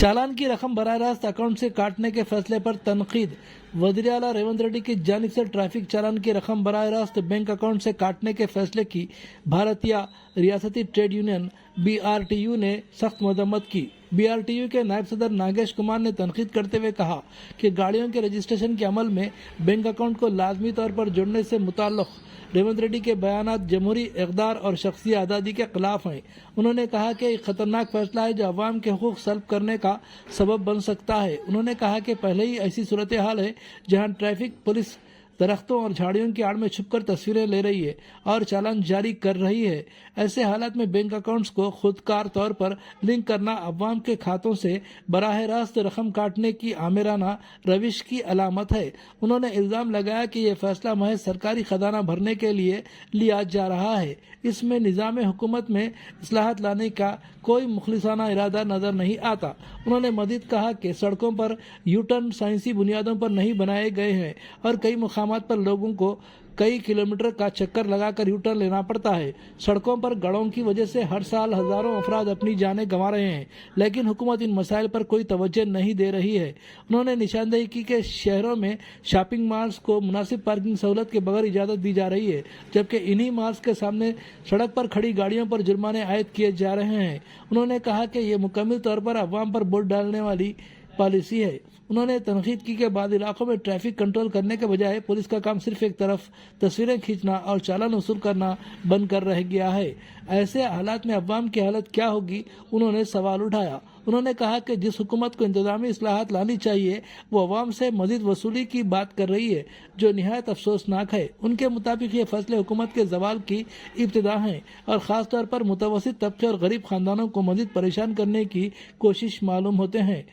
चालान की रकम बराह रास्त अकाउंट से काटने के फैसले पर तनकीद। वज़ीर आला रेवंत रेड्डी की जानिब से ट्रैफिक चालान की रकम बराह रास्त बैंक अकाउंट से काटने के फैसले की भारतीय रियासती ट्रेड यूनियन BRTU ने सख्त मजम्मत की। BRTU के नायब सदर नागेश कुमार ने तनकीद करते हुए कहा कि गाड़ियों के रजिस्ट्रेशन के अमल में बैंक अकाउंट को लाजमी तौर पर जोड़ने से मुताल्लिक़ रेवंत रेड्डी के बयानात जमहूरी इक़दार और शख्सी आज़ादी के खिलाफ हैं। उन्होंने कहा कि एक खतरनाक फैसला है जो अवाम के हुकूक सल्ब करने का सबब बन सकता है। उन्होंने कहा कि पहले ही ऐसी सूरत हाल है जहां ट्रैफिक पुलिस दरख्तों और झाड़ियों की आड़ में छुपकर तस्वीरें ले रही है और चालान जारी कर रही है। ऐसे हालात में बैंक अकाउंट्स को खुदकार तौर पर लिंक करना अवाम के खातों से बराह रास्त रकम काटने की आमिराना रविश की अलामत है। उन्होंने इल्ज़ाम लगाया कि यह फैसला महज सरकारी खजाना भरने के लिए लिया जा रहा है। इसमें निज़ाम हुकूमत में इस्लाहत लाने का कोई मुखलिसाना इरादा नज़र नहीं आता। उन्होंने मज़ीद कहा कि सड़कों पर यूटर्न साइंसी बुनियादों पर नहीं बनाए गए हैं और कई मुकामात पर लोगों को कई किलोमीटर का चक्कर लगाकर यूटर्न लेना पड़ता है। सड़कों पर गड़ों की वजह से हर साल हज़ारों अफराद अपनी जानें गंवा रहे हैं, लेकिन हुकूमत इन मसाइल पर कोई तवज्जो नहीं दे रही है। उन्होंने निशानदेही की कि शहरों में शॉपिंग मॉल्स को मुनासिब पार्किंग सहूलत के बगैर इजाज़त दी जा रही है, जबकि इन्हीं मॉल्स के सामने सड़क पर खड़ी गाड़ियों पर जुर्माने आयद किए जा रहे हैं। उन्होंने कहा कि ये मुकम्मल तौर पर अवाम पर बोझ डालने वाली पॉलिसी है। उन्होंने तनकीद की कि बाद इलाकों में ट्रैफिक कंट्रोल करने के बजाय पुलिस का काम सिर्फ एक तरफ तस्वीरें खींचना और चालान वसूल करना बंद कर रह गया है। ऐसे हालात में अवाम की हालत क्या होगी, उन्होंने सवाल उठाया। उन्होंने कहा कि जिस हुकूमत को इंतजामी इस्लाहात लानी चाहिए वो अवाम से मजीद वसूली की बात कर रही है, जो निहायत अफसोसनाक है। उनके मुताबिक ये फैसले हुकूमत के जवाल की इब्तिदा हैं और ख़ास तौर पर मुतवस्सित तबके और गरीब खानदानों को मजीद परेशान करने की कोशिश मालूम होते हैं।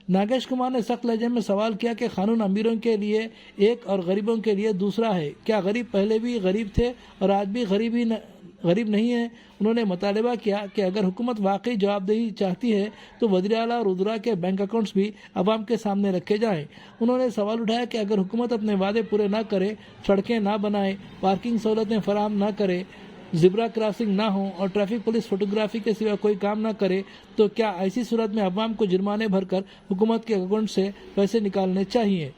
नागेश कुमार ने सख्त लहजे में सवाल किया कि कानून अमीरों के लिए एक और गरीबों के लिए दूसरा है। क्या गरीब पहले भी गरीब थे और आज भी गरीब नहीं है? उन्होंने मुतालबा किया कि अगर हुकूमत वाकई जवाबदेही चाहती है तो वज़ीर आला और उज़रा के बैंक अकाउंट्स भी अवाम के सामने रखे जाएं। उन्होंने सवाल उठाया कि अगर हुकूमत अपने वादे पूरे ना करे, सड़कें ना बनाए, पार्किंग सहूलतें फराहम ना करे, ज़िब्रा क्रॉसिंग ना हो और ट्रैफिक पुलिस फोटोग्राफी के सिवा कोई काम ना करे, तो क्या ऐसी सूरत में अवाम को जुर्माने भरकर हुकूमत के अकाउंट से पैसे निकालने चाहिए?